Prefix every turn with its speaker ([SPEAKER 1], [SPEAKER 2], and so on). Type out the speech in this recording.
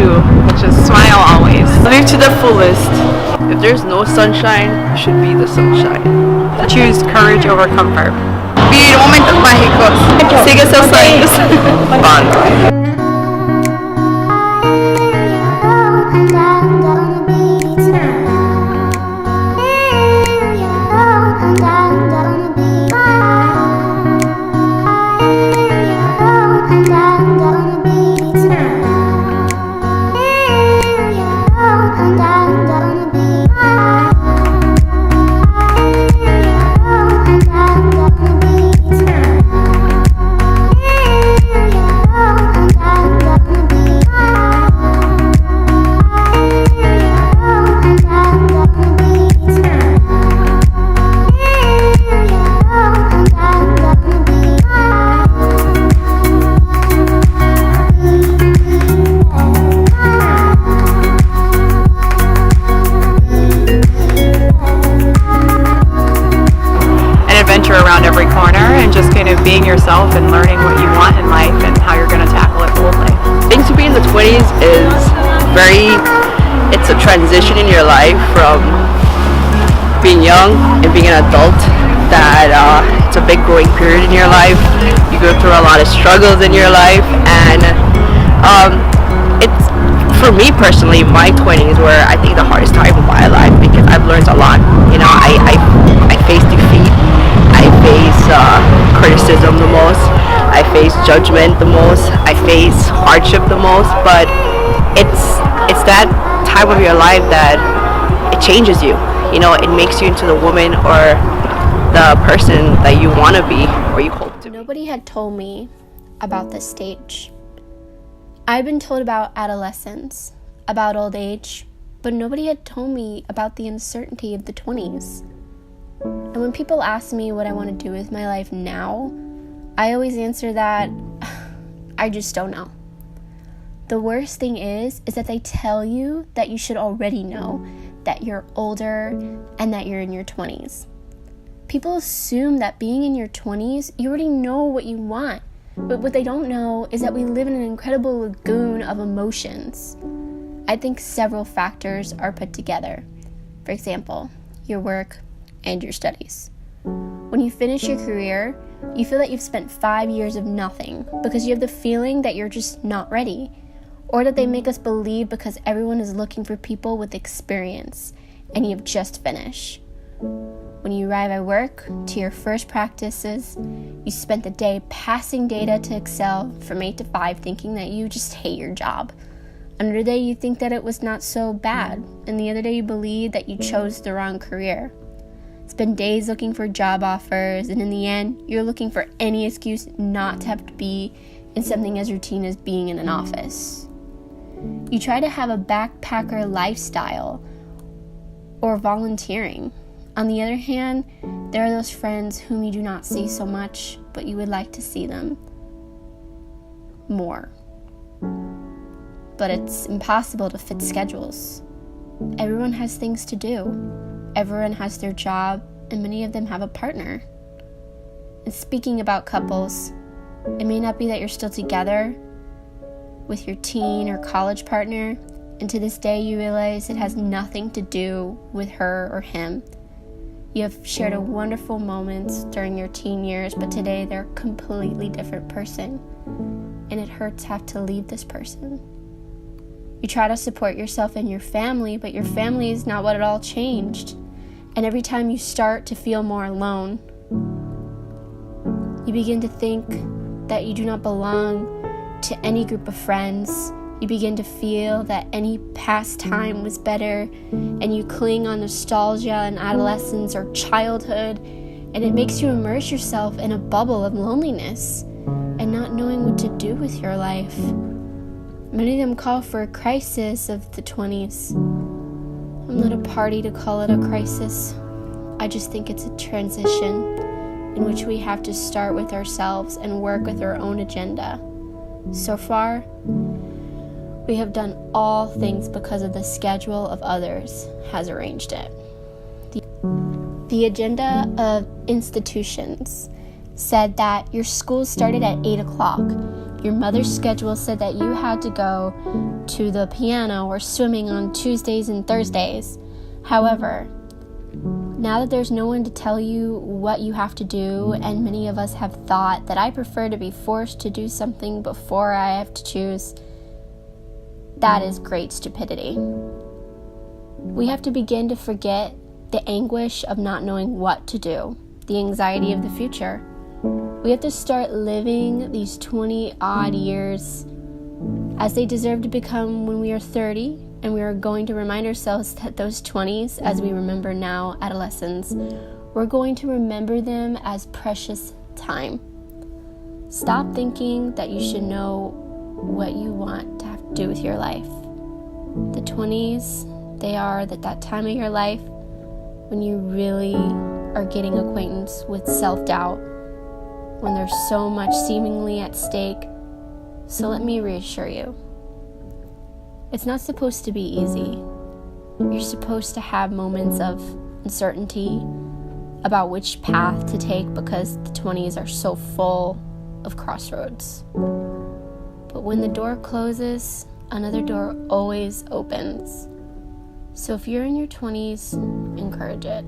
[SPEAKER 1] do, which is smile always. Live to the fullest. If there's no sunshine, you should be the sunshine. Choose courage over comfort. Vivir momentos mágicos. Sigue esos sueños. Fun. Around every corner and just kind of being yourself and learning what you want in life and how you're going to tackle it boldly.
[SPEAKER 2] I think to be in the 20s is it's a transition in your life from being young and being an adult, that it's a big growing period in your life. You go through a lot of struggles in your life, and it's, for me personally, my 20s were, I think, the hardest time of my life because I've learned a lot. You know, I faced defeat. I face criticism the most. I face judgment the most. I face hardship the most. But it's that time of your life that it changes you. You know, it makes you into the woman or the person that you want to be or you hope to be.
[SPEAKER 3] Nobody had told me about this stage. I'd been told about adolescence, about old age, but nobody had told me about the uncertainty of the 20s. And when people ask me what I want to do with my life now, I always answer that I just don't know. The worst thing is that they tell you that you should already know that you're older and that you're in your 20s. People assume that being in your 20s, you already know what you want. But what they don't know is that we live in an incredible lagoon of emotions. I think several factors are put together. For example, your work, and your studies. When you finish your career, you feel that you've spent 5 years of nothing because you have the feeling that you're just not ready, or that they make us believe because everyone is looking for people with experience and you've just finished. When you arrive at work to your first practices, you spent the day passing data to Excel from 8 to 5 thinking that you just hate your job. Another day you think that it was not so bad, and the other day you believe that you chose the wrong career. Spend days looking for job offers, and in the end, you're looking for any excuse not to have to be in something as routine as being in an office. You try to have a backpacker lifestyle or volunteering. On the other hand, there are those friends whom you do not see so much, but you would like to see them more. But it's impossible to fit schedules. Everyone has things to do. Everyone has their job, and many of them have a partner. And speaking about couples, it may not be that you're still together with your teen or college partner, and to this day you realize it has nothing to do with her or him. You have shared a wonderful moments during your teen years, but today they're a completely different person, and it hurts to have to leave this person. You try to support yourself and your family, but your family is not what it all changed. And every time you start to feel more alone, you begin to think that you do not belong to any group of friends. You begin to feel that any past time was better, and you cling on nostalgia and adolescence or childhood, and it makes you immerse yourself in a bubble of loneliness and not knowing what to do with your life. Many of them call for a crisis of the 20s. I'm not a party to call it a crisis. I just think it's a transition in which we have to start with ourselves and work with our own agenda. So far, we have done all things because of the schedule of others has arranged it. The agenda of institutions said that your school started at 8 o'clock Your mother's schedule said that you had to go to the piano or swimming on Tuesdays and Thursdays. However, now that there's no one to tell you what you have to do, and many of us have thought that I prefer to be forced to do something before I have to choose, that is great stupidity. We have to begin to forget the anguish of not knowing what to do, the anxiety of the future. We have to start living these 20-odd years as they deserve to become when we are 30, and we are going to remind ourselves that those 20s, as we remember now adolescents, we're going to remember them as precious time. Stop thinking that you should know what you want to have to do with your life. The 20s, they are that time of your life when you really are getting acquaintance with self-doubt, when there's so much seemingly at stake. So let me reassure you, it's not supposed to be easy. You're supposed to have moments of uncertainty about which path to take, because the 20s are so full of crossroads. But when the door closes, another door always opens. So if you're in your 20s, encourage it.